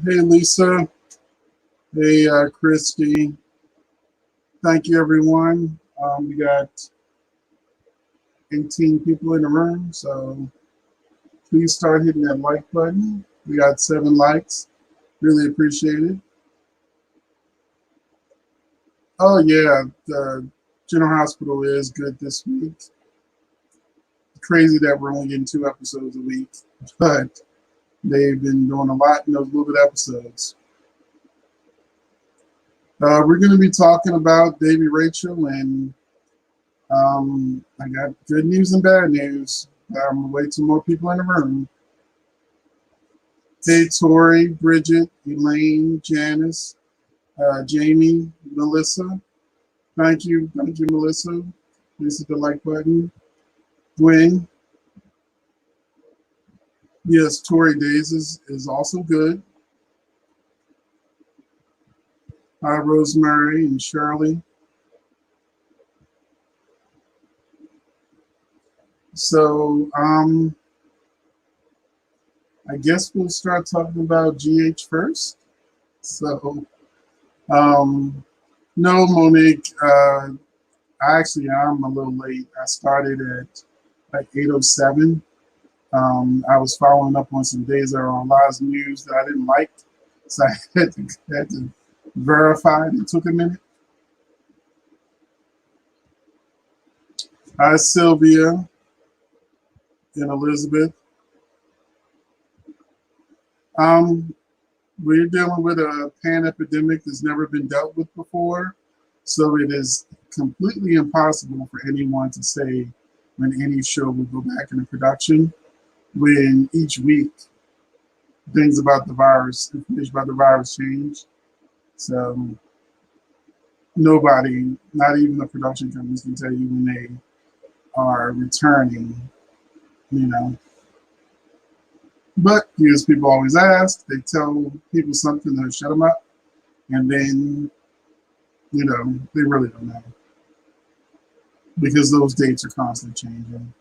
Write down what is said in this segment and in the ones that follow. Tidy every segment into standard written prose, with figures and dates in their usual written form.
Hey, Lisa. Hey, Christy. Thank you, everyone. We got 18 people in the room, so please start hitting that like button. We got 7 likes. Really appreciate it. Oh, yeah, the General Hospital is good this week. Crazy that we're only getting 2 episodes a week, but they've been doing a lot in those little bit episodes. We're going to be talking about Baby Rachel, and I got good news and bad news. Way too more people in the room. Hey, Tori, Bridget, Elaine, Janice, Jamie, Melissa. Thank you, Melissa. Please hit the like button. Gwen. Yes, Tori Days is also good. Hi, Rosemary and Shirley. So, I guess we'll start talking about GH first. So, no, Monique, I'm a little late. I started at like 8:07. I was following up on some days that are on Live's news that I didn't like, so I had to verify. It took a minute. Hi, Sylvia and Elizabeth. We're dealing with a pan-epidemic that's never been dealt with before, so it is completely impossible for anyone to say when any show will go back into production, when each week things about the virus, information about the virus change. So nobody, not even the production companies, can tell you when they are returning, you know. But as people always ask, they tell people something to shut them up, and then, you know, they really don't know, because those dates are constantly changing.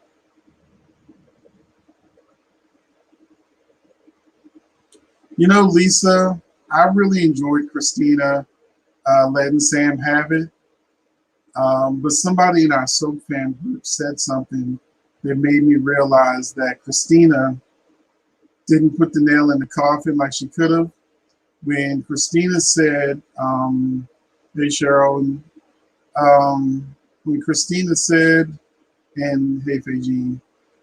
You know, Lisa, I really enjoyed Christina letting Sam have it. But somebody in our soap fan group said something that made me realize that Christina didn't put the nail in the coffin like she could have. When Christina said, hey Cheryl, when Christina said, and hey Fajin,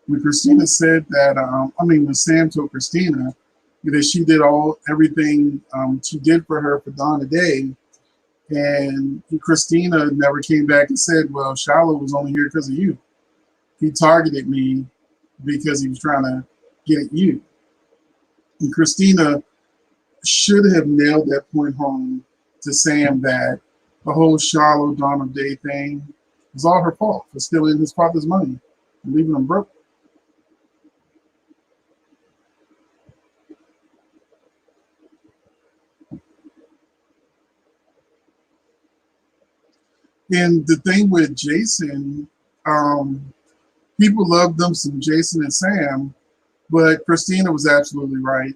when Christina said that, when Sam told Christina that she did everything she did for her for Dawn today, and Christina never came back and said, well, Shiloh was only here because of you. He targeted me because he was trying to get at you. And Christina should have nailed that point home to Sam that the whole Shiloh Dawn of Day thing was all her fault for stealing his father's money and leaving him broke. And the thing with Jason, people loved them some Jason and Sam, but Christina was absolutely right.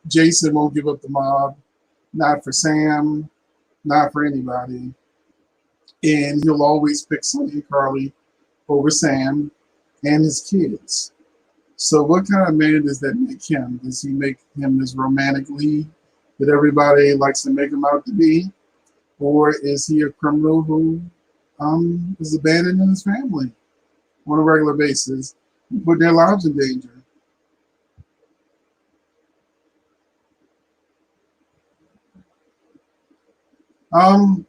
Jason won't give up the mob, not for Sam, not for anybody. And he'll always pick Sonny and Carly over Sam and his kids. So what kind of man does that make him? Does he make him this romantic lead that everybody likes to make him out to be? Or is he a criminal who is abandoning his family on a regular basis and put their lives in danger? Um,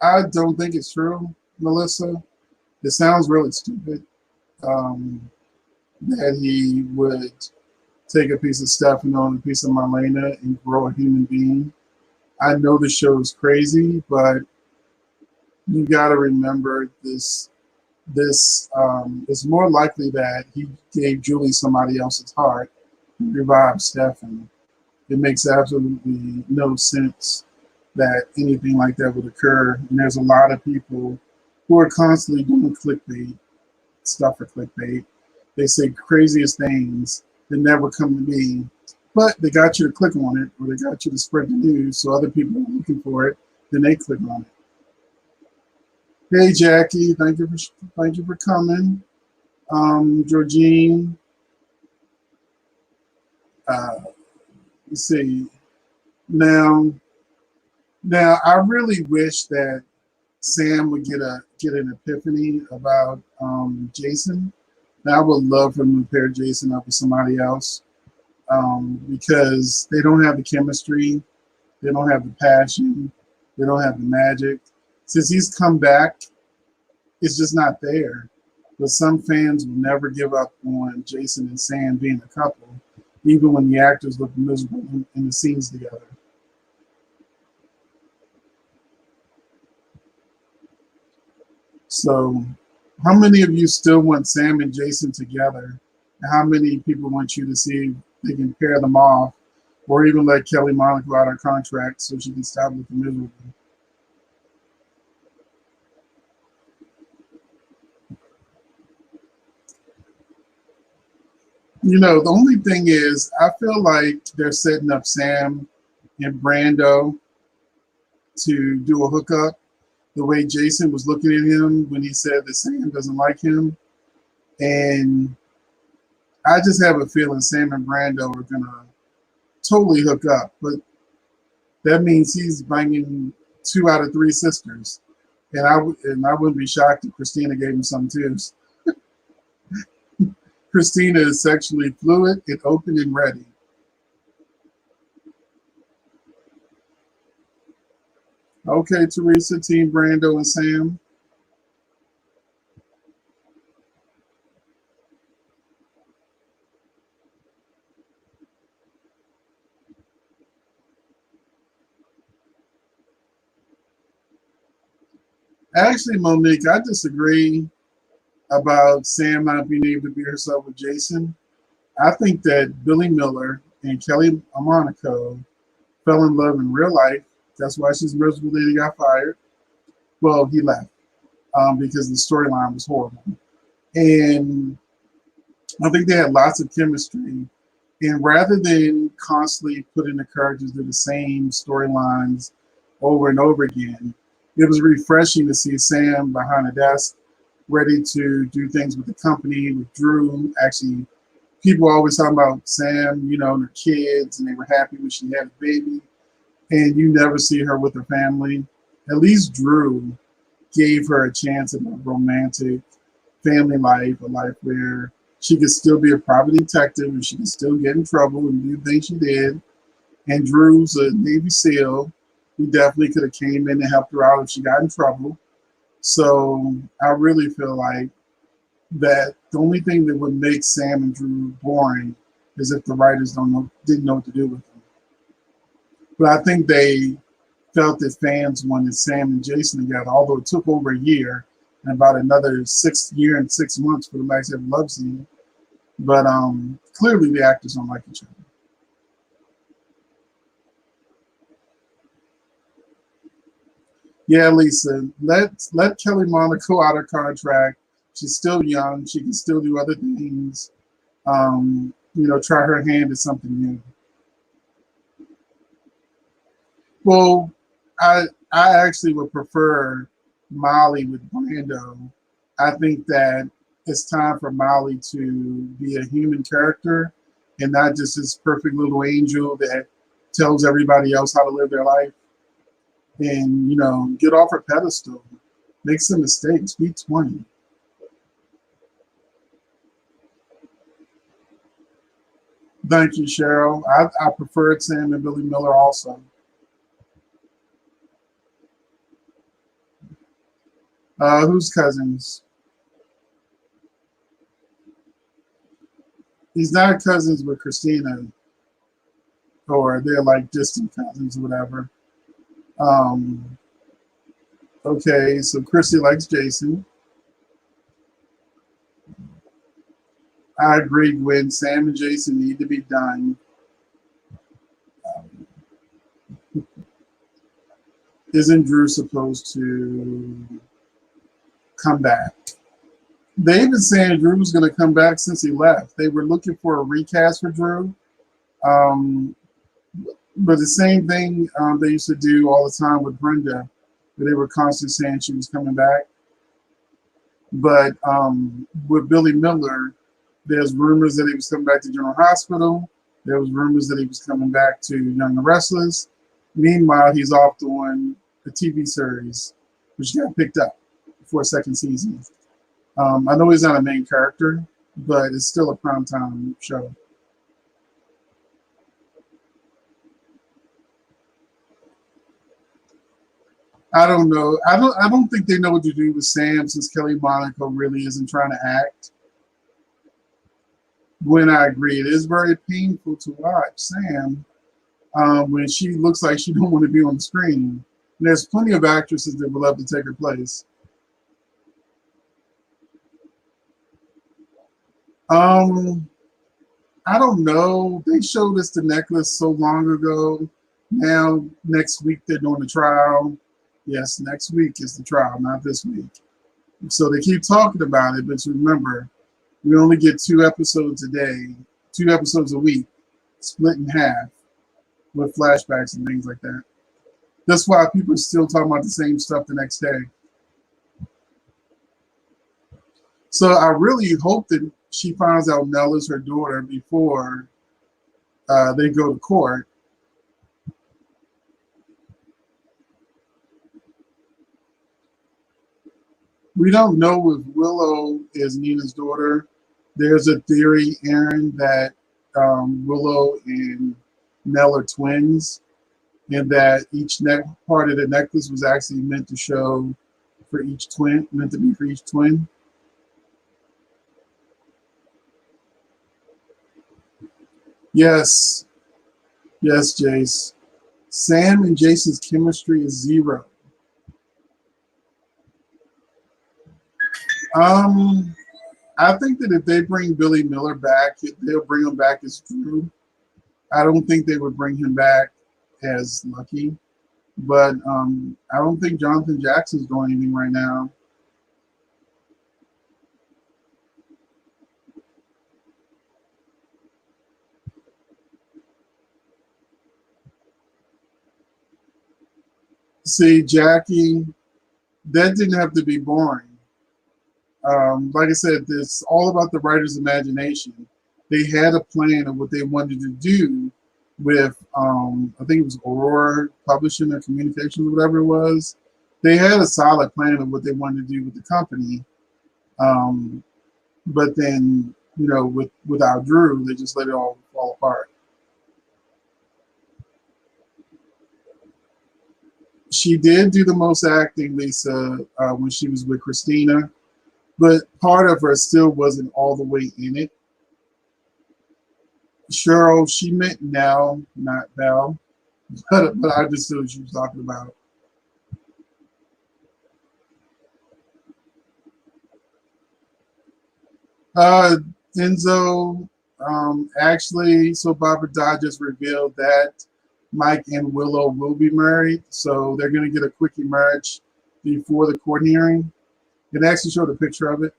I don't think it's true, Melissa. It sounds really stupid. Um, that he would take a piece of Stefano and a piece of Marlena and grow a human being. I know the show is crazy, but you got to remember this. It's more likely that he gave Julie somebody else's heart and revived Stefan. It makes absolutely no sense that anything like that would occur. And there's a lot of people who are constantly doing clickbait stuff for clickbait. They say craziest things that never come to me, but they got you to click on it, or they got you to spread the news so other people are looking for it, then they click on it. Hey Jackie, thank you for coming. Georgine, uh, let's see. Now, now I really wish that Sam would get an epiphany about Jason. Now I would love for him to pair Jason up with somebody else, because they don't have the chemistry, they don't have the passion, they don't have the magic. Since he's come back, it's just not there. But some fans will never give up on Jason and Sam being a couple, even when the actors look miserable in the scenes together. So, how many of you still want Sam and Jason together? And how many people want you to see if they can pair them off, or even let Kelly Monaco out her contract so she can stop looking miserable? The only thing is, I feel like they're setting up Sam and Brando to do a hookup. The way Jason was looking at him when he said that Sam doesn't like him, and I just have a feeling Sam and Brando are gonna totally hook up. But that means he's banging 2 out of 3 sisters, and I wouldn't be shocked if Christina gave him some too. Christina is sexually fluid and open and ready. Okay, Teresa, Team Brando and Sam. Actually, Monique, I disagree about Sam not being able to be herself with Jason. I think that Billy Miller and Kelly Monaco fell in love in real life. That's why she's miserable that he got fired. Well, he left, because the storyline was horrible. And I think they had lots of chemistry. And rather than constantly putting the characters to the same storylines over and over again, it was refreshing to see Sam behind a desk, ready to do things with the company, with Drew. Actually, people always talk about Sam, and her kids, and they were happy when she had a baby. And you never see her with her family. At least Drew gave her a chance at a romantic family life, a life where she could still be a private detective and she could still get in trouble and do things she did. And Drew's a Navy SEAL. He definitely could have came in and helped her out if she got in trouble. So I really feel like that the only thing that would make Sam and Drew boring is if the writers didn't know what to do with them. But I think they felt that fans wanted Sam and Jason together, although it took over a year and about another 6 year and 6 months for them actually to have a love scene. But clearly the actors don't like each other. Yeah, Lisa, let Kelly Monaco out of contract. She's still young. She can still do other things. Try her hand at something new. Well, I actually would prefer Molly with Brando. I think that it's time for Molly to be a human character and not just this perfect little angel that tells everybody else how to live their life. And get off her pedestal, make some mistakes, be 20. Thank you, Cheryl. I preferred Sam and Billy Miller also. Who's cousins? He's not cousins with Christina, or they're like distant cousins or whatever. Um, okay, so Chrissy likes Jason. I agree, Gwen. Sam and Jason need to be done. Isn't Drew supposed to come back? They've been saying Drew was going to come back since he left. They were looking for a recast for Drew. But the same thing they used to do all the time with Brenda, where they were constantly saying she was coming back. But with Billy Miller, there's rumors that he was coming back to General Hospital. There was rumors that he was coming back to Young and Restless. Meanwhile, he's off doing a TV series, which got picked up for a second season. I know he's not a main character, but it's still a primetime show. I don't know. I don't think they know what to do with Sam, since Kelly Monaco really isn't trying to act. When I agree, it is very painful to watch Sam when she looks like she don't want to be on the screen. And there's plenty of actresses that would love to take her place. I don't know. They showed us the necklace so long ago. Now, next week, they're doing the trial. Yes, next week is the trial, not this week. So they keep talking about it, but remember, we only get 2 episodes a day, 2 episodes a week, split in half with flashbacks and things like that. That's why people are still talking about the same stuff the next day. So I really hope that she finds out Nell is her daughter before they go to court. We don't know if Willow is Nina's daughter. There's a theory, Aaron, that Willow and Nell are twins, and that each part of the necklace was actually meant to show for each twin, meant to be for each twin. Yes, yes, Jace. Sam and Jason's chemistry is 0. I think that if they bring Billy Miller back, they'll bring him back as Drew. I don't think they would bring him back as Lucky, but I don't think Jonathan Jackson's doing anything right now. See, Jackie, that didn't have to be boring. Like I said, it's all about the writer's imagination. They had a plan of what they wanted to do with, I think it was Aurora Publishing or Communications, whatever it was. They had a solid plan of what they wanted to do with the company. But then, without Drew, they just let it all fall apart. She did do the most acting, Lisa, when she was with Christina, but part of her still wasn't all the way in it. Cheryl, she meant Nell, not Belle, but I understood what she was talking about. Enzo, actually, so Barbara Dodd just revealed that Mike and Willow will be married, so they're going to get a quickie marriage before the court hearing. It actually showed a picture of it.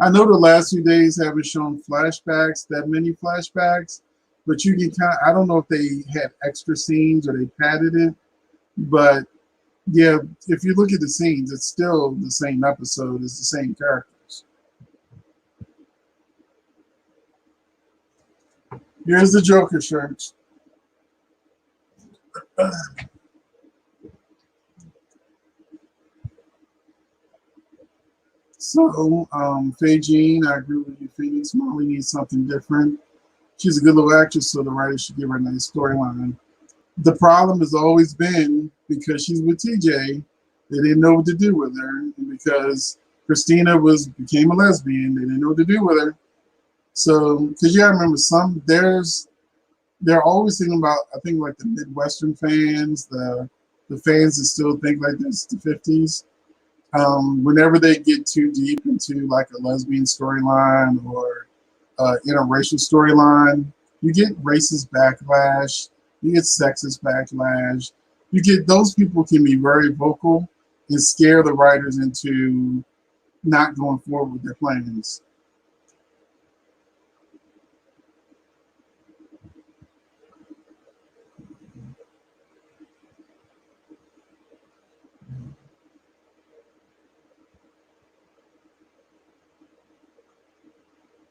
I know the last few days haven't shown flashbacks, that many flashbacks, but you can kind of, I don't know if they had extra scenes or they padded it, but yeah, if you look at the scenes, it's still the same episode, it's the same characters. Here's the Joker shirt. So, Faye Jean, I agree with you, Phoenix. Molly needs something different. She's a good little actress, so the writer should give her a nice storyline. The problem has always been because she's with TJ, they didn't know what to do with her. And because Christina became a lesbian, they didn't know what to do with her. So, because you gotta remember, they're always thinking about, I think, like the Midwestern fans, the fans that still think like this, the 50s. Whenever they get too deep into like a lesbian storyline or interracial storyline, you get racist backlash, you get sexist backlash, you get those people can be very vocal and scare the writers into not going forward with their plans.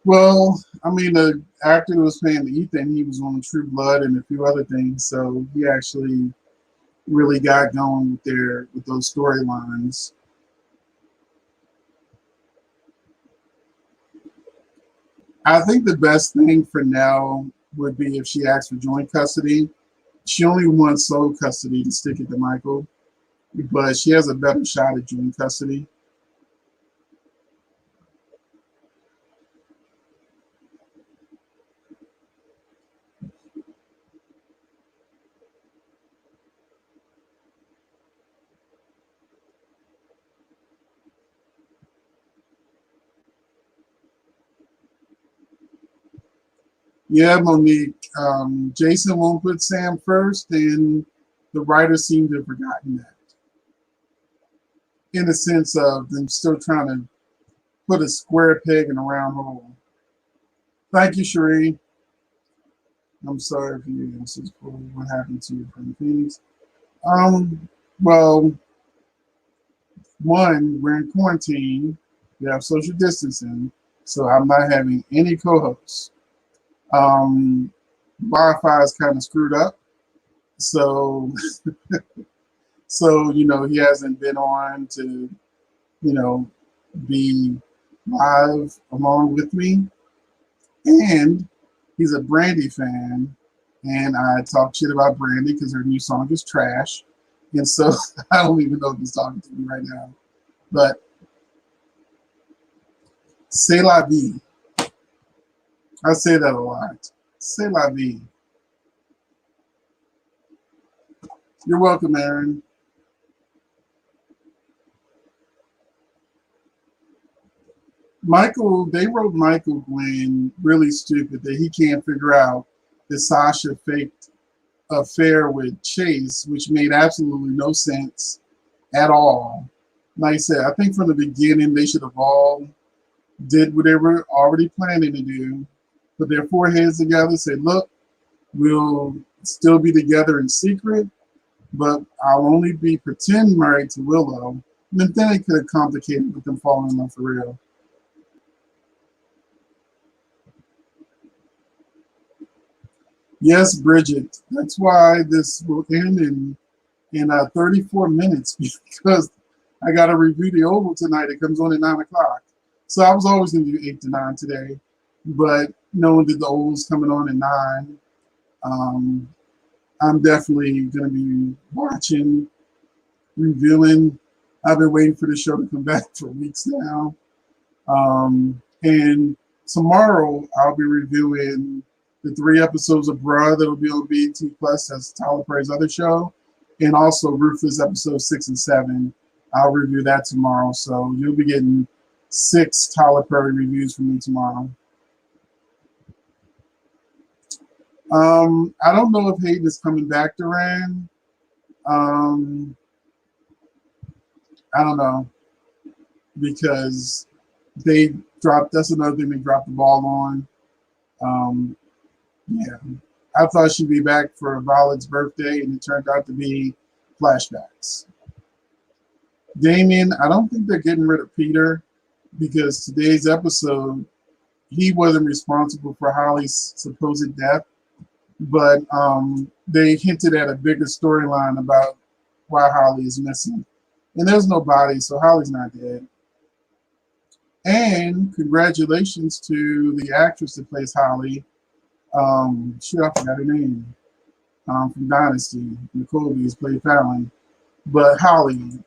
Well, I mean, the actor who was playing Ethan, he was on True Blood and a few other things, so he actually really got going with those storylines. I think the best thing for now would be if she asked for joint custody. She only wants sole custody to stick it to Michael, but she has a better shot at joint custody. Yeah, Monique. Jason won't put Sam first, and the writers seem to have forgotten that. In the sense of them still trying to put a square peg in a round hole. Thank you, Sheree. I'm sorry for you. This is cool. What happened to you from Phoenix? Um, well, one, we're in quarantine. We have social distancing, so I'm not having any co-hosts. Um, Wi-Fi is kind of screwed up, so he hasn't been on to you know be live along with me, and he's a Brandy fan, and I talk shit about Brandy because her new song is trash, and so I don't even know if he's talking to me right now. But c'est la vie. I say that a lot. C'est la vie. You're welcome, Aaron. Michael, they wrote Michael Gwen really stupid that he can't figure out that Sasha faked affair with Chase, which made absolutely no sense at all. Like I said, I think from the beginning they should have all did what they were already planning to do, put their foreheads together, say, look, we'll still be together in secret, but I'll only be pretend married to Willow. And then it could have complicated with them falling in love for real. Yes, Bridget. That's why this will end in 34 minutes because I got to review the Oval tonight. It comes on at 9 o'clock. So I was always going to do 8 to 9 today, but knowing that the Oval's coming on at 9, um, I'm definitely going to be watching, reviewing. I've been waiting for the show to come back for weeks now. And tomorrow I'll be reviewing the 3 episodes of Bruh that'll be on BET Plus. That's Tyler Perry's other show. And also Ruthless episode 6 and 7. I'll review that tomorrow. So you'll be getting 6 Tyler Perry reviews from me tomorrow. I don't know if Hayden is coming back to Rand. Um, I don't know because they dropped. That's another thing they dropped the ball on. Um, yeah, I thought she'd be back for Violet's birthday, and it turned out to be flashbacks. Damien, I don't think they're getting rid of Peter because today's episode, he wasn't responsible for Holly's supposed death, but they hinted at a bigger storyline about why Holly is missing. And there's no body, so Holly's not dead. And congratulations to the actress that plays Holly. Shoot, I forgot her name. From Dynasty. Nicole Bees played Fallon. But Holly,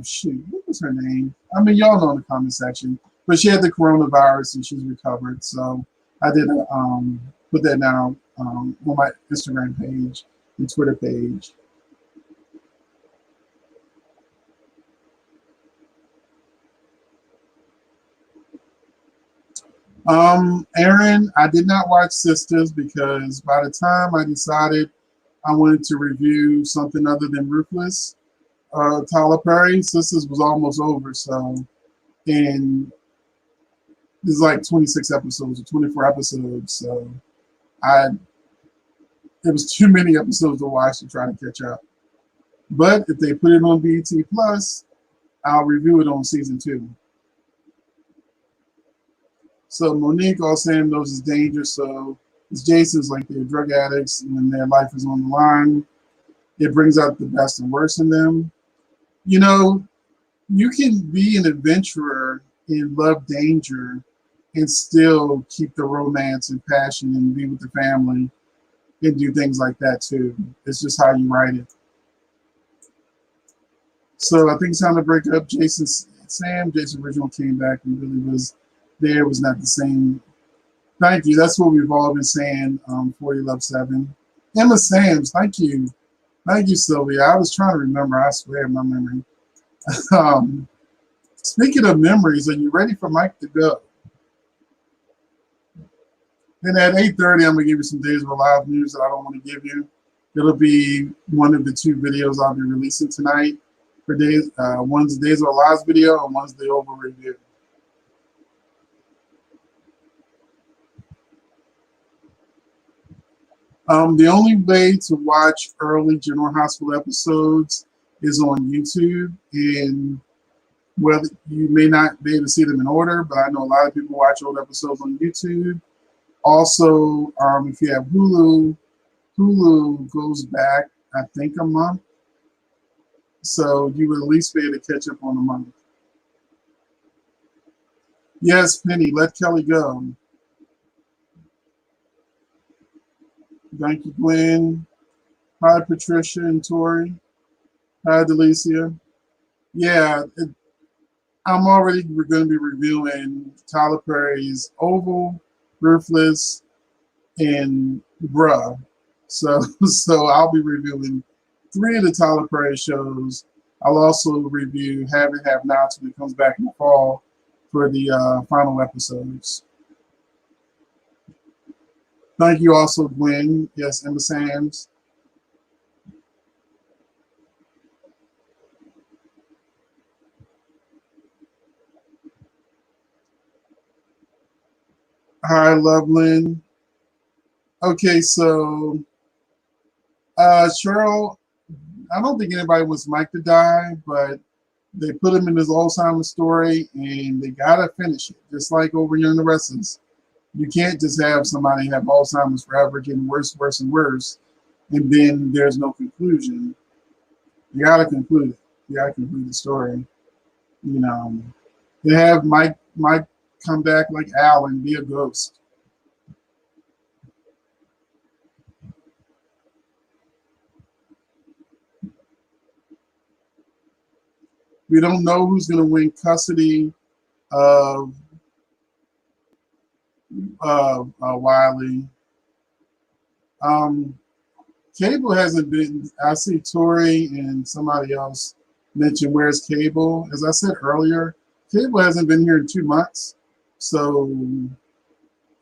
shoot, what was her name? I mean, y'all know in the comment section. But she had the coronavirus and she's recovered. So I did put that now on my Instagram page and Twitter page. Aaron, I did not watch Sisters because by the time I decided I wanted to review something other than Ruthless, Tyler Perry, Sisters was almost over. So, and there's like 26 episodes or 24 episodes. So, I it was too many episodes to watch to try to catch up. But if they put it on BET Plus, I'll review it on season 2. So Monique, all Sam knows is dangerous. So it's Jason's like they're drug addicts when their life is on the line. It brings out the best and worst in them. You know, you can be an adventurer and love danger and still keep the romance and passion and be with the family and do things like that too. It's just how you write it. So I think it's time to break up. Jason original came back and really was there. It was not the same. Thank you. That's what we've all been saying. 40 Love 7. Emma Sams, thank you. Thank you, Sylvia. I was trying to remember. I swear my memory. Speaking of memories, are you ready for Mike to go? And at 8:30, I'm going to give you some Days of Our Lives news that I don't want to give you. It'll be one of the 2 videos I'll be releasing tonight. For days, one's the Days of Our Lives video and one's the Over review. The only way to watch early General Hospital episodes is on YouTube, and whether you may not be able to see them in order, but I know a lot of people watch old episodes on YouTube. Also, if you have Hulu, Hulu goes back, I think, a month. So you would at least be able to catch up on a month. Yes, Penny, let Kelly go. Thank you, Gwen. Hi, Patricia and Tori. Hi, Delicia. Yeah, I'm already going to be reviewing Tyler Perry's Oval, Ruthless, and Bruh. So I'll be reviewing 3 of the Tyler Perry shows. I'll also review Have and Have Nots when it comes back in the fall for the final episodes. Thank you also, Gwen. Yes, Emma Sams. Hi, Loveland. Okay, so Cheryl, I don't think anybody wants Mike to die, but they put him in his Alzheimer's story and they gotta finish it, just like over Young the Restless. You can't just have somebody have Alzheimer's forever, getting worse, worse, and worse, and then there's no conclusion. You gotta conclude it. You gotta conclude the story. You know, they have Mike come back like Al and be a ghost. We don't know who's going to win custody of Wiley. Cable hasn't been. I see Tori and somebody else mention where's Cable. As I said earlier, Cable hasn't been here in 2 months. So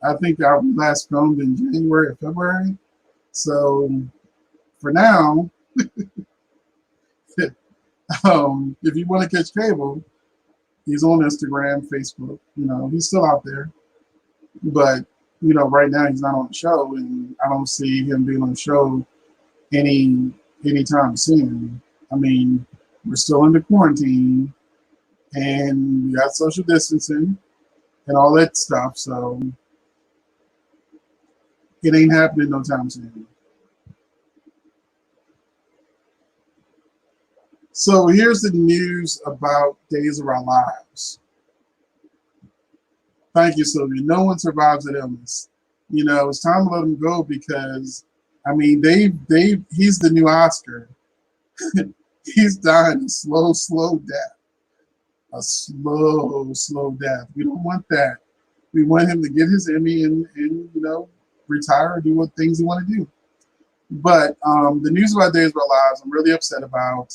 I think I last filmed in January or February. So for now, if you want to catch Cable, he's on Instagram, Facebook. You know, he's still out there. But, you know, right now he's not on the show, and I don't see him being on the show anytime soon. I mean, we're still under quarantine, and we got social distancing and all that stuff, so it ain't happening no time soon. So here's the news about Days of Our Lives. Thank you, Sylvia. No one survives an illness. You know, it's time to let them go because I mean, he's the new Oscar. He's dying a slow death. A slow death. We don't want that. We want him to get his Emmy and retire or do what things he want to do. But the news about Days of Our Lives, I'm really upset about.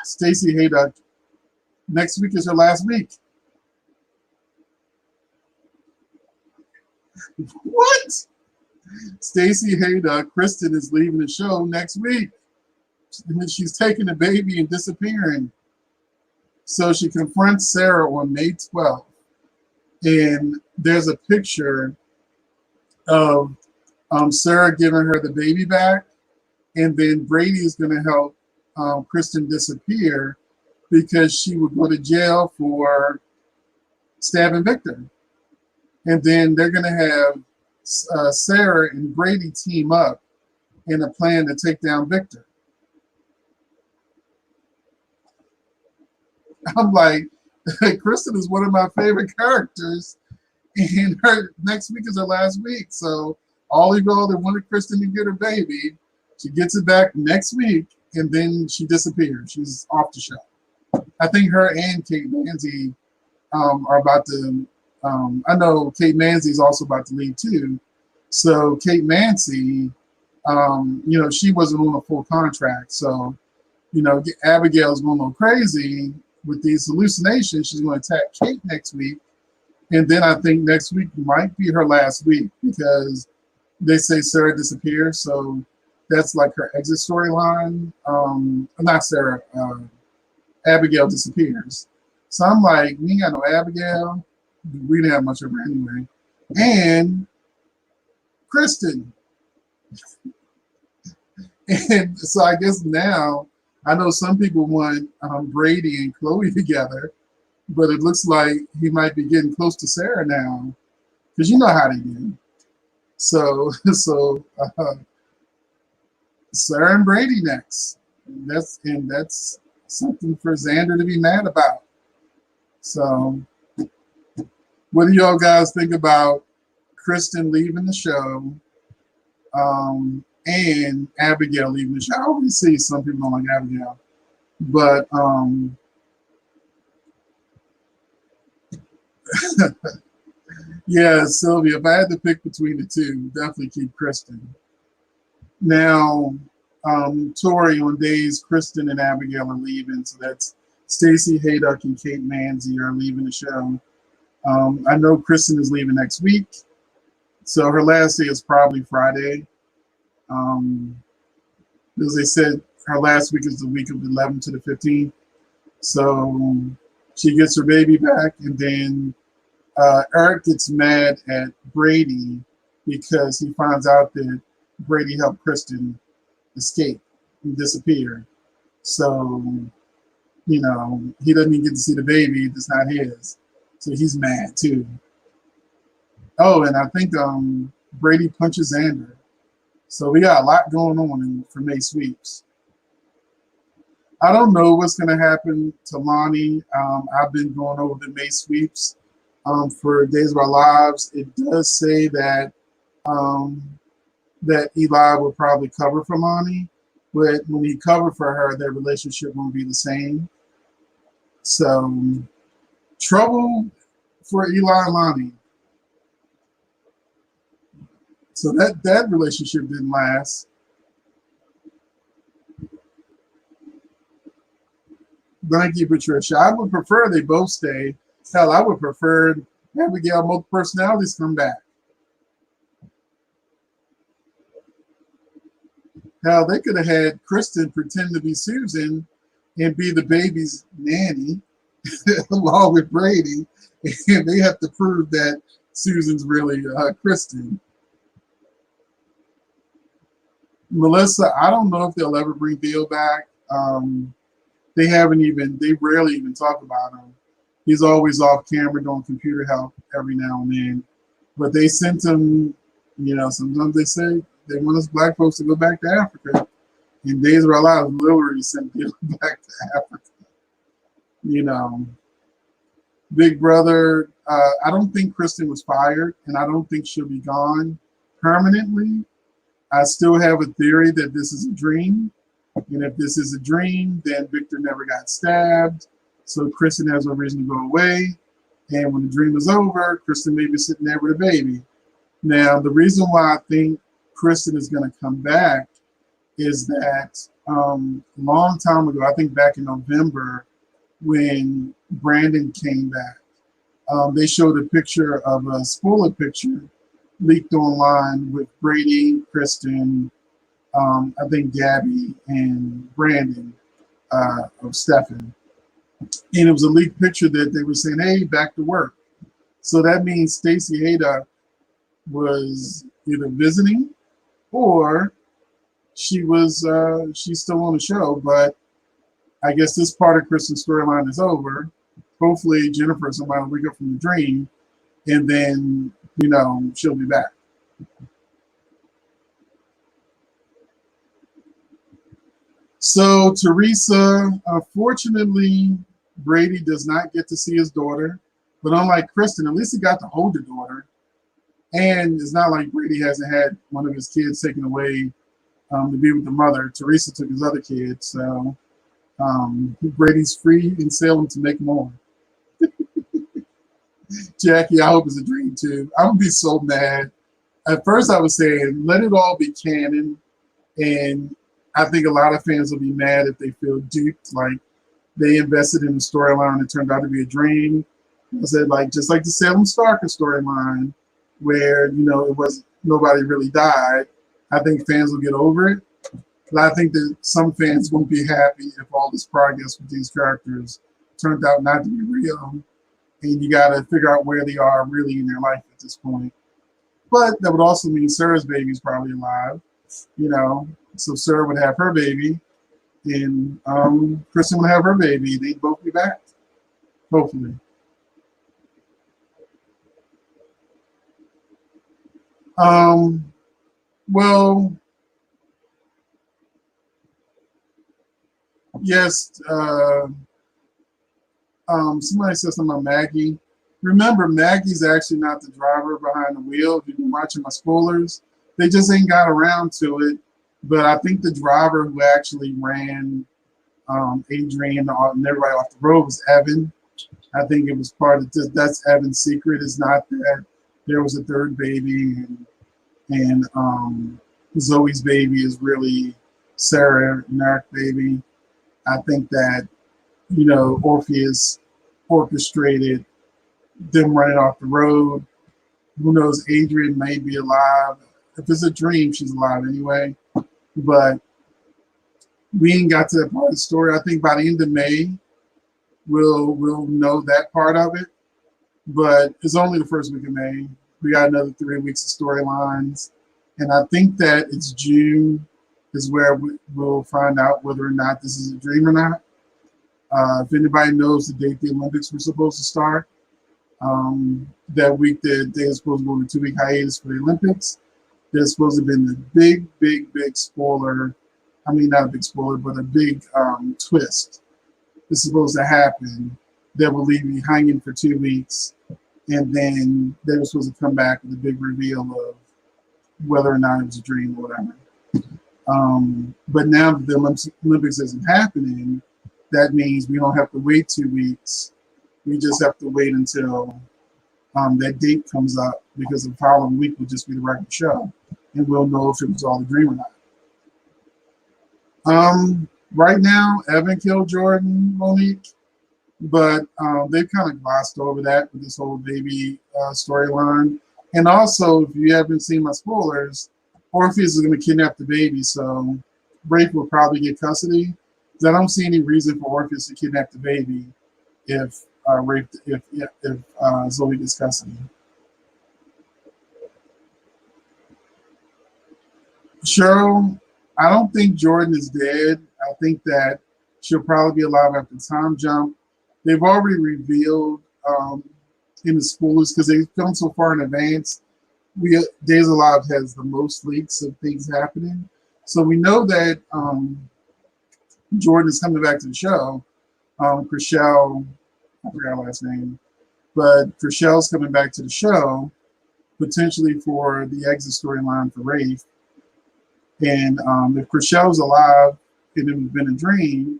Stacey Haydock, next week is her last week. What? Stacey Haydock, Kristen is leaving the show next week. She's taking the baby and disappearing. So she confronts Sarah on May 12th. And there's a picture of Sarah giving her the baby back. And then Brady is going to help Kristen disappear because she would go to jail for stabbing Victor. And then they're going to have Sarah and Brady team up in a plan to take down Victor. I'm like, Kristen is one of my favorite characters, and her next week is her last week. So all you go, they wanted Kristen to get her baby. She gets it back next week, and then she disappears. She's off the show. I think her and Kate Manzi are about to. I know Kate Manzi is also about to leave too. So Kate Manzi, she wasn't on a full contract. So, Abigail's going a little crazy with these hallucinations. She's going to attack Kate next week. And then I think next week might be her last week because they say Sarah disappears. So that's like her exit storyline. Not Sarah, Abigail disappears. So I'm like, we ain't got no Abigail. We didn't have much of her anyway. And Kristen. And so I guess now, I know some people want Brady and Chloe together, but it looks like he might be getting close to Sarah now, because you know how they do. So Sarah and Brady next. And that's something for Xander to be mad about. So what do y'all guys think about Kristen leaving the show and Abigail leaving the show? I always see some people don't like Abigail, but yeah, Sylvia, if I had to pick between the two, definitely keep Kristen. Now, Tori, on days Kristen and Abigail are leaving, so that's Stacey Haydock and Kate Manzi are leaving the show. I know Kristen is leaving next week, so her last day is probably Friday. As they said, her last week is the week of the 11th to the 15th. So she gets her baby back, and then Eric gets mad at Brady because he finds out that Brady helped Kristen escape and disappear. So, he doesn't even get to see the baby. It's not his. So he's mad too. Oh, and I think Brady punches Xander. So we got a lot going on for May sweeps. I don't know what's going to happen to Lonnie. I've been going over the May sweeps for Days of Our Lives. It does say that that Eli will probably cover for Lonnie, but when he covered for her, their relationship won't be the same. So trouble for Eli and Lonnie. So that relationship didn't last. Thank you, Patricia. I would prefer they both stay. Hell, I would prefer Abigail multiple personalities come back. Hell, they could have had Kristen pretend to be Susan and be the baby's nanny along with Brady, and they have to prove that Susan's really Kristen. Melissa, I don't know if they'll ever bring Bill back. They rarely even talk about him. He's always off camera doing computer help every now and then. But they sent him, sometimes they say they want us black folks to go back to Africa. In Days of Our Lives, literally sent Bill back to Africa. Big Brother, I don't think Kristen was fired, and I don't think she'll be gone permanently. I still have a theory that this is a dream. And if this is a dream, then Victor never got stabbed. So Kristen has no reason to go away. And when the dream is over, Kristen may be sitting there with a baby. Now, the reason why I think Kristen is going to come back is that a long time ago, I think back in November, when Brandon came back, they showed a picture of a spoiler picture leaked online with Brady, Kristen, I think Gabby, and Brandon of Stefan. And it was a leaked picture that they were saying, hey, back to work. So that means Stacey Haydock was either visiting or she's still on the show, but I guess this part of Kristen's storyline is over. Hopefully Jennifer or somebody will wake up from the dream and then, she'll be back. So Teresa, unfortunately, Brady does not get to see his daughter, but unlike Kristen, at least he got to hold the daughter. And it's not like Brady hasn't had one of his kids taken away to be with the mother. Teresa took his other kids, so Brady's free in Salem to make more. Jackie, I hope it's a dream too. I would be so mad. At first I was saying, let it all be canon. And I think a lot of fans will be mad if they feel duped, like they invested in a storyline that turned out to be a dream. I said, just like the Salem Stalker storyline, where, it was nobody really died. I think fans will get over it. But I think that some fans won't be happy if all this progress with these characters turned out not to be real. And you got to figure out where they are really in their life at this point. But that would also mean Sarah's baby's probably alive, So Sarah would have her baby, and Kristen would have her baby. They'd both be back, hopefully. Well, yes. Somebody said something about Maggie. Remember, Maggie's actually not the driver behind the wheel. If you've been watching my spoilers, they just ain't got around to it. But I think the driver who actually ran Adrian and everybody off the road was Evan. I think it was part of that's Evan's secret. It's not that there was a third baby and Zoe's baby is really Sarah and Eric's baby. I think that, Orpheus orchestrated them running off the road. Who knows, Adrian may be alive. If it's a dream, she's alive anyway. But we ain't got to that part of the story. I think by the end of May, we'll know that part of it. But it's only the first week of May. We got another 3 weeks of storylines. And I think that it's June is where we'll find out whether or not this is a dream or not. If anybody knows the date the Olympics were supposed to start, that week that they were supposed to go on a 2-week hiatus for the Olympics, there's supposed to have been the big spoiler. I mean, not a big spoiler, but a big twist is supposed to happen that will leave you hanging for 2 weeks. And then they were supposed to come back with a big reveal of whether or not it was a dream or whatever. But now that the Olympics isn't happening, that means we don't have to wait 2 weeks. We just have to wait until that date comes up, because the following week will just be the regular show. And we'll know if it was all a dream or not. Right now, Evan killed Jordan, Monique, but they've kind of glossed over that with this whole baby storyline. And also, if you haven't seen my spoilers, Orpheus is going to kidnap the baby, so Rafe will probably get custody. Because I don't see any reason for Orpheus to kidnap the baby if Zoe gets custody. Cheryl, I don't think Jordan is dead. I think that she'll probably be alive after the time jump. They've already revealed in the spoilers, because they filmed so far in advance. Days Alive has the most leaks of things happening. So we know that Jordan is coming back to the show. Chriselle, I forgot her last name, but Chriselle's coming back to the show, potentially for the exit storyline for Rafe. And if Chriselle's alive and it had been a dream,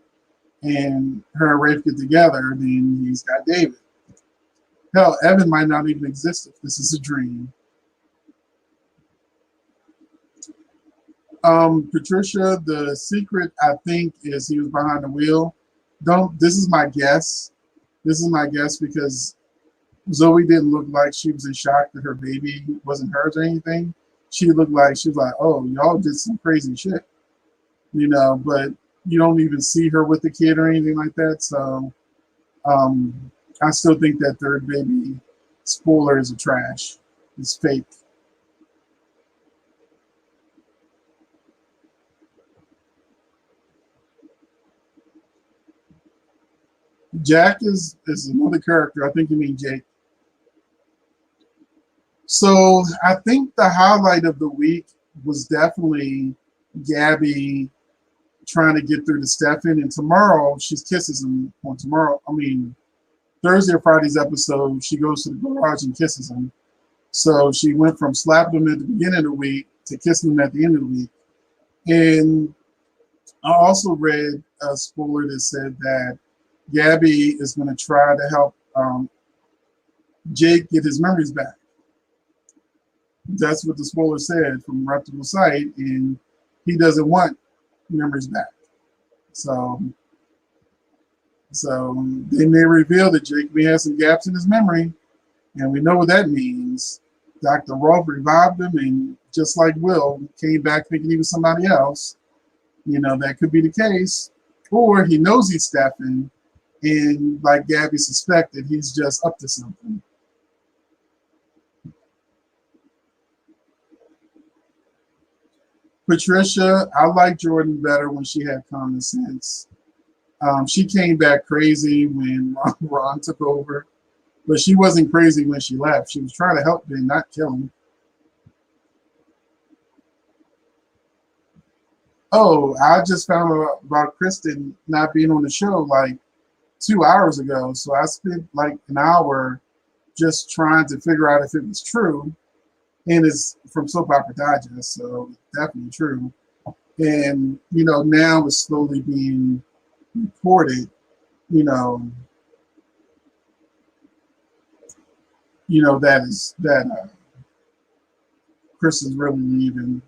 and her and Rafe get together, then he's got David. Hell, Evan might not even exist if this is a dream. Patricia, the secret, I think, is he was behind the wheel. This is my guess. This is my guess because Zoe didn't look like she was in shock that her baby wasn't hers or anything. She looked like she was like, oh, y'all did some crazy shit, but you don't even see her with the kid or anything like that. So I still think that third baby spoiler is a trash. It's fake. Jack is another character. I think you mean Jake. So I think the highlight of the week was definitely Gabby trying to get through to Stefan. And tomorrow she kisses him. Thursday or Friday's episode, she goes to the garage and kisses him. So she went from slapping him at the beginning of the week to kissing him at the end of the week. And I also read a spoiler that said that Gabby is going to try to help Jake get his memories back. That's what the spoiler said from a reputable site, and he doesn't want memories back. So they may reveal that Jake may have some gaps in his memory, and we know what that means. Dr. Rolf revived him, and just like Will, came back thinking he was somebody else. That could be the case. Or he knows he's Stefan, and like Gabby suspected, he's just up to something. Patricia, I like Jordan better when she had common sense. She came back crazy when Ron took over, but she wasn't crazy when she left. She was trying to help Ben, not kill him. Oh, I just found out about Kristen not being on the show like 2 hours ago. So I spent like an hour just trying to figure out if it was true. And it's from Soap Opera Digest, so definitely true. And now it's slowly being reported. That Chris is really leaving,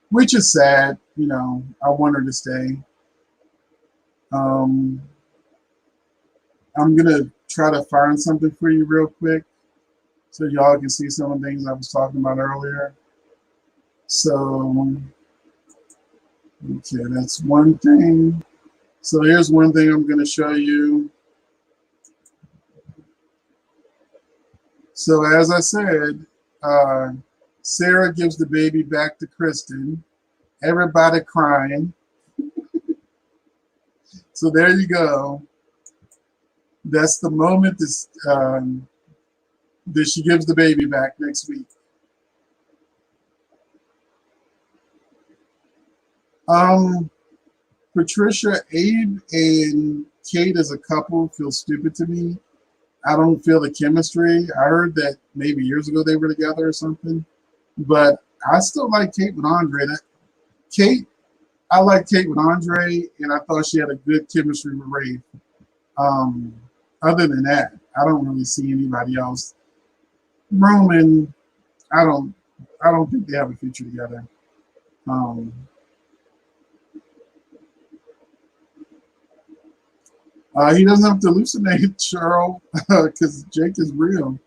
which is sad. I want her to stay. I'm gonna try to find something for you real quick, so y'all can see some of the things I was talking about earlier. So, okay, that's one thing. So here's one thing I'm going to show you. So as I said, Sarah gives the baby back to Kristen. Everybody crying. So there you go. That's the moment that she gives the baby back next week. Patricia, Abe and Kate as a couple feel stupid to me. I don't feel the chemistry. I heard that maybe years ago they were together or something, but I still like Kate with Andre. I like Kate with Andre, and I thought she had a good chemistry with Rafe. Other than that, I don't really see anybody else. Roman, I don't think they have a future together. He doesn't have to hallucinate, Cheryl, because Jake is real.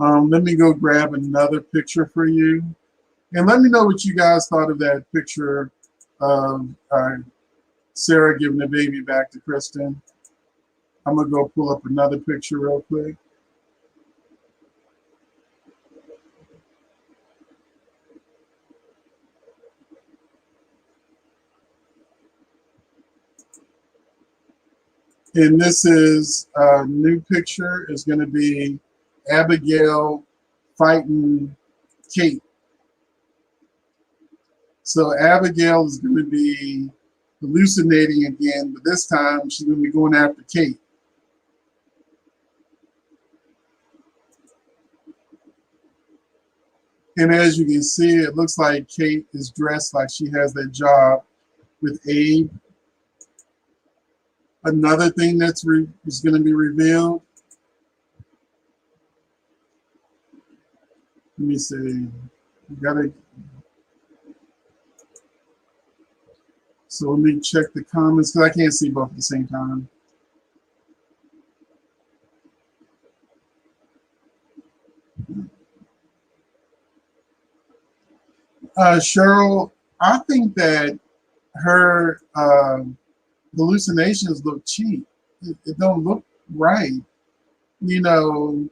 Let me go grab another picture for you. And let me know what you guys thought of that picture of Sarah giving the baby back to Kristen. I'm going to go pull up another picture real quick. And this is a new picture. Is going to be Abigail fighting Kate. So Abigail is going to be hallucinating again, but this time she's going to be going after Kate. And as you can see, it looks like Kate is dressed like she has that job with Abe. Another thing that's is going to be revealed. Let me see. You gotta. So let me check the comments because I can't see both at the same time. Cheryl, I think that her hallucinations look cheap. It don't look right. You know,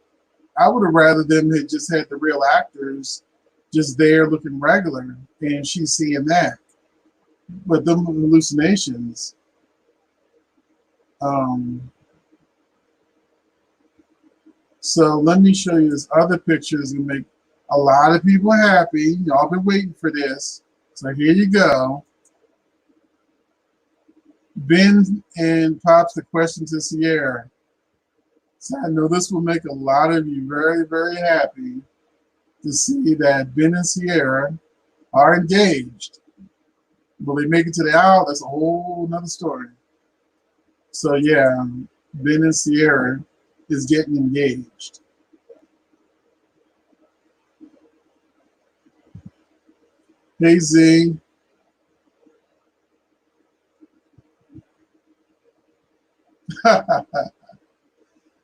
I would have rather them had just had the real actors just there looking regular, and she's seeing that. But them hallucinations, um, so let me show you this other picture that's gonna make a lot of people happy. Y'all been waiting for this. So here you go. Ben and pops the question to Sierra. So I know this will make a lot of you very, very happy to see that Ben and Sierra are engaged. Will they make it to the aisle? That's a whole nother story. So yeah, Ben and Sierra is getting engaged. Hey Z.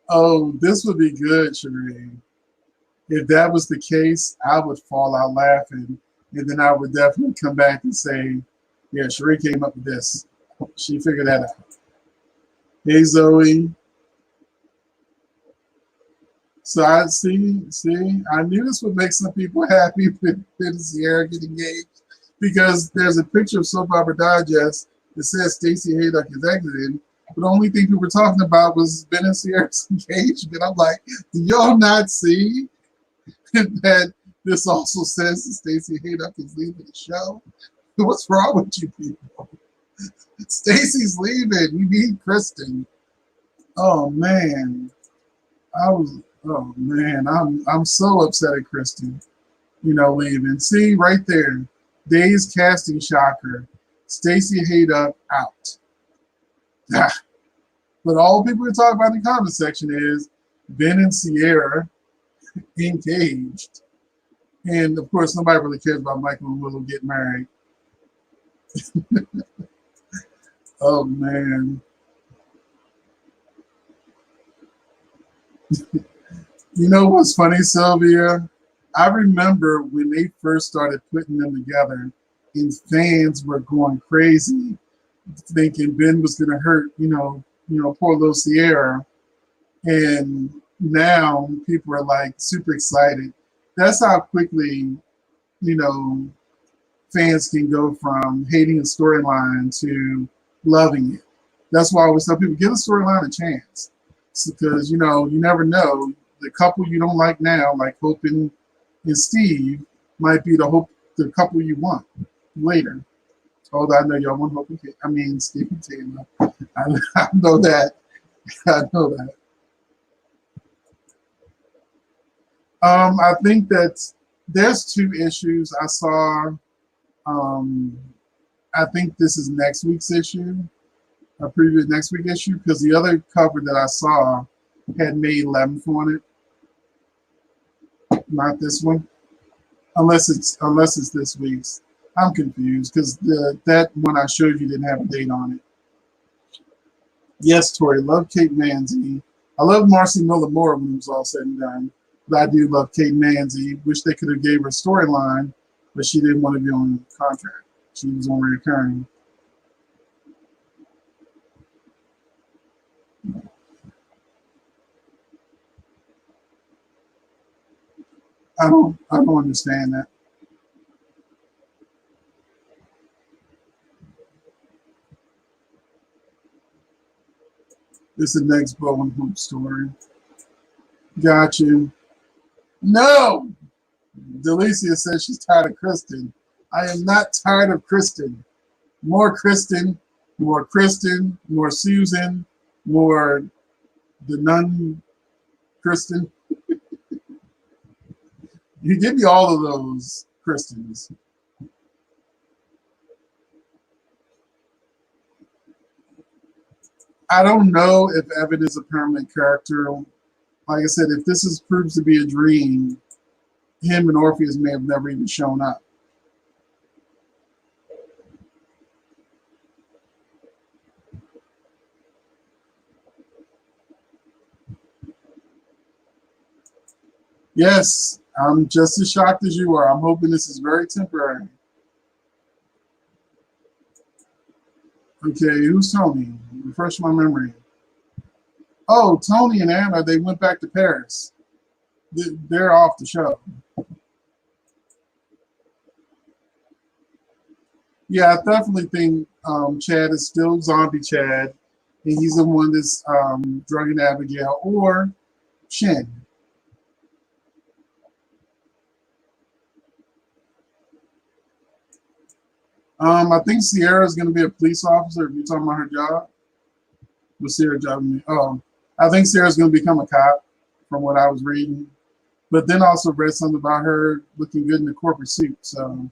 Oh, this would be good, Sheree. If that was the case, I would fall out laughing. And then I would definitely come back and say, yeah, Sheree came up with this. She figured that out. Hey, Zoe. So I see, I knew this would make some people happy with Ben and Sierra getting engaged because there's a picture of Soap Opera Digest that says Stacey Haydock is exiting. But the only thing people were talking about was Ben and Sierra's engagement. I'm like, do y'all not see that this also says that Stacey Haydock is leaving the show? What's wrong with you people? Stacey's leaving. We need Kristen. Oh man. Oh man, I'm so upset at Kristen, leaving. See right there. Day's casting shocker. Stacey Haydock out. But all people are talking about in the comment section is Ben and Sierra engaged. And of course, nobody really cares about Michael and Willow getting married. Oh man. You know what's funny, Sylvia? I remember when they first started putting them together, and fans were going crazy, thinking Ben was going to hurt, poor little Sierra. And now people are like super excited. That's how quickly, you know, fans can go from hating a storyline to loving it. That's why I always tell people, give a storyline a chance. Because, you never know. The couple you don't like now, like Hope and Steve, might be the couple you want later. Although I know y'all want Hope and Steve and Taylor. I know that. I know that. I think that there's two issues I saw. I think this is next week's issue, a previous next week issue, because the other cover that I saw had May 11th on it. Not this one, unless it's this week's. I'm confused because that one I showed you didn't have a date on it. Yes, Tori, love Kate Manzi. I love Marcy Miller more when it was all said and done. But I do love Kate Manzi. Wish they could have gave her a storyline, but she didn't want to be on contract. She was on recurring. I don't understand that. This is the next Bowen Hoop story. Got you. No! Delicia says she's tired of Kristen. I am not tired of Kristen. More Kristen, more Kristen, more Susan, more the nun Kristen. You give me all of those Christians. I don't know if Evan is a permanent character. Like I said, if this is proves to be a dream, him and Orpheus may have never even shown up. Yes, I'm just as shocked as you are. I'm hoping this is very temporary. Okay, who's Tony? Refresh my memory. Oh, Tony and Anna, they went back to Paris. They're off the show. Yeah, I definitely think Chad is still zombie Chad, and he's the one that's drugging Abigail, or Shin. I think Sierra is going to be a police officer. If you're talking about her job, what's Sierra job? Oh, I think Sierra's going to become a cop, from what I was reading. But then also read something about her looking good in the corporate suit. So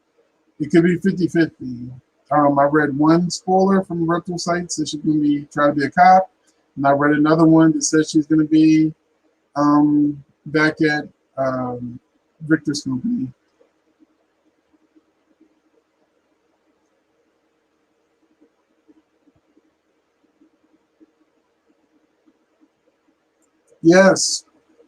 it could be 50-50. I read one spoiler from rental sites that she's going to be trying to be a cop. And I read another one that says she's going to be back at Victor's company. Yes,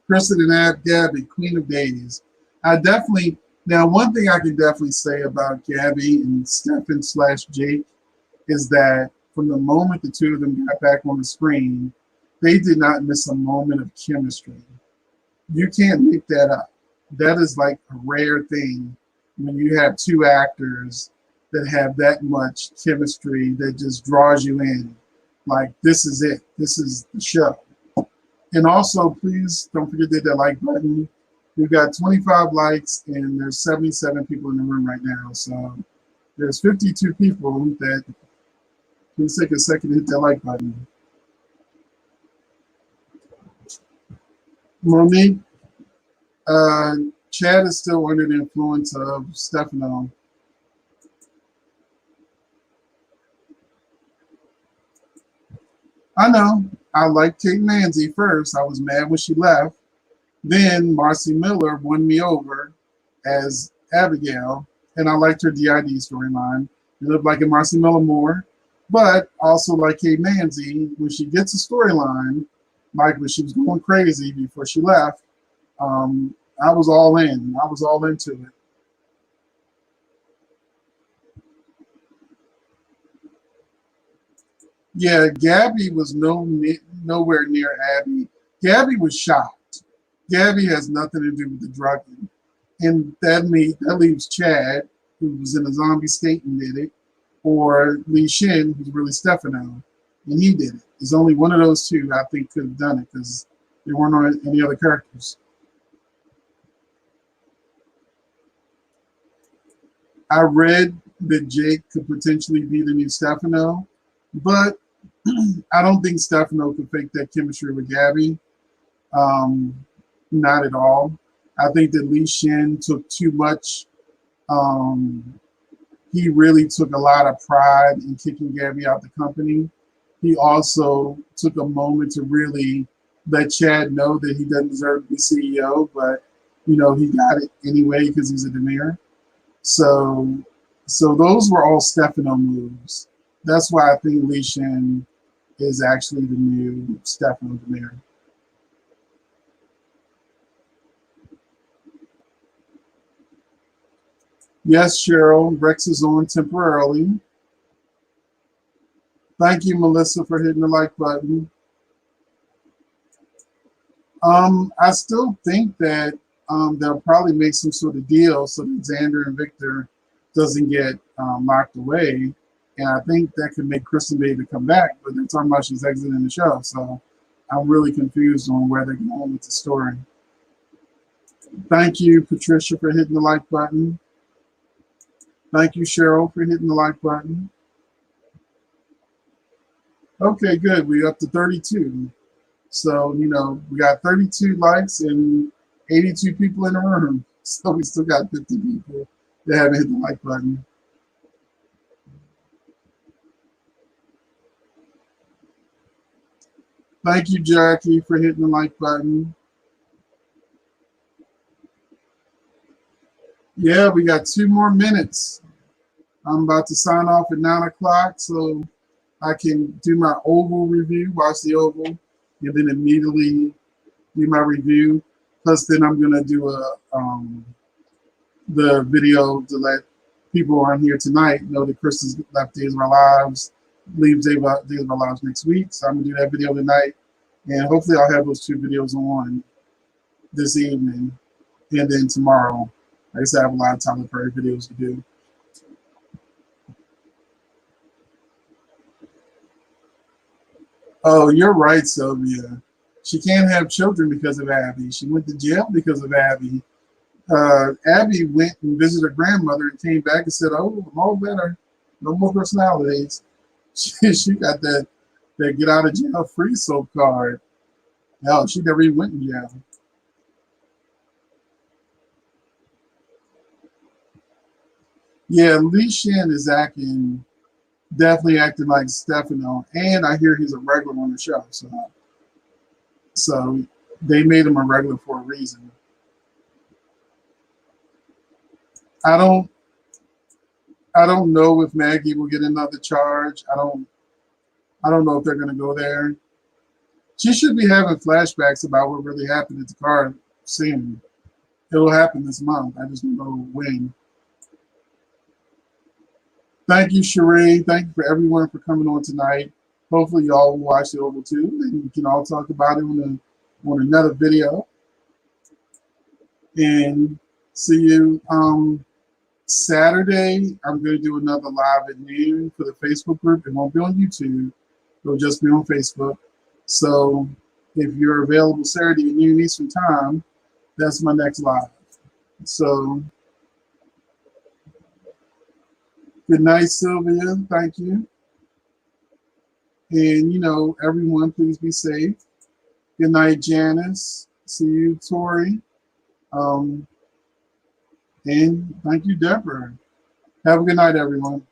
Kristen and Gabby, Queen of Days. I definitely, now one thing I can definitely say about Gabby and Stefan slash Jake is that from the moment the two of them got back on the screen, they did not miss a moment of chemistry. You can't make that up. That is like a rare thing when you have two actors that have that much chemistry that just draws you in. Like, this is it. This is the show. And also, please don't forget to hit that like button. We've got 25 likes and there's 77 people in the room right now. So there's 52 people that please take a second to hit that like button. Monique, uh, Chad is still under the influence of Stefano. I know. I liked Kate Manzi first. I was mad when she left. Then Marcy Miller won me over as Abigail, and I liked her DID storyline. It looked like a Marcy Miller more, but also like Kate Manzi, when she gets a storyline, like when she was going crazy before she left, I was all in. I was all into it. Yeah, Gabby was nowhere near Abby. Gabby was shocked. Gabby has nothing to do with the drugging. And that leaves Chad, who was in a zombie state and did it, or Lee Shin, who's really Stefano, and he did it. There's only one of those two I think could have done it because there weren't any other characters. I read that Jake could potentially be the new Stefano, but I don't think Stefano could fake that chemistry with Gabby. Um, Not at all. I think that Lee Shin took too much. Um, he really took a lot of pride in kicking Gabby out the company. He also took a moment to really let Chad know that he doesn't deserve to be CEO, but he got it anyway because he's a Demir. So, so those were all Stefano moves. That's why I think Lee Shin is actually the new Stefano Demir. Yes, Cheryl, Rex is on temporarily. Thank you, Melissa, for hitting the like button. I still think that they'll probably make some sort of deal so that Xander and Victor doesn't get locked away. And I think that could make Kristen be able to come back, but they're talking about she's exiting the show. So I'm really confused on where they're going with the story. Thank you, Patricia, for hitting the like button. Thank you, Cheryl, for hitting the like button. Okay, good. We're up to 32. So, we got 32 likes and 82 people in the room. So we still got 50 people that haven't hit the like button. Thank you, Jackie, for hitting the like button. Yeah, we got 2 more minutes. I'm about to sign off at 9 o'clock so I can do my Oval review, watch the Oval, and then immediately do my review. Plus, then I'm going to do the video to let people on here tonight know that Kristen's left Days of Our Lives, leaves Days of Our Lives next week. So I'm going to do that video tonight. And hopefully I'll have those 2 videos on this evening. And then tomorrow, I guess I have a lot of Tyler Perry videos to do. Oh, you're right, Sylvia. She can't have children because of Abby. She went to jail because of Abby. Abby went and visited her grandmother and came back and said, "Oh, I'm all better. No more personalities." She got that get out of jail free soap card. No, she never even went in jail. Yeah, Lee Shin is definitely acting like Stefano, and I hear he's a regular on the show. So they made him a regular for a reason. I don't I don't know if Maggie will get another charge. I don't know if they're gonna go there. She should be having flashbacks about what really happened at the car scene. It will happen this month. I just don't know when. Thank you, Sheree. Thank you for everyone for coming on tonight. Hopefully y'all will watch the Oval too, and we can all talk about it on another video. And see you Saturday. I'm going to do another live at noon for the Facebook group. It won't be on YouTube. It'll just be on Facebook. So if you're available Saturday at noon Eastern Time, that's my next live. So good night, Sylvia. Thank you. And, everyone, please be safe. Good night, Janice. See you, Tori. And thank you, Deborah. Have a good night, everyone.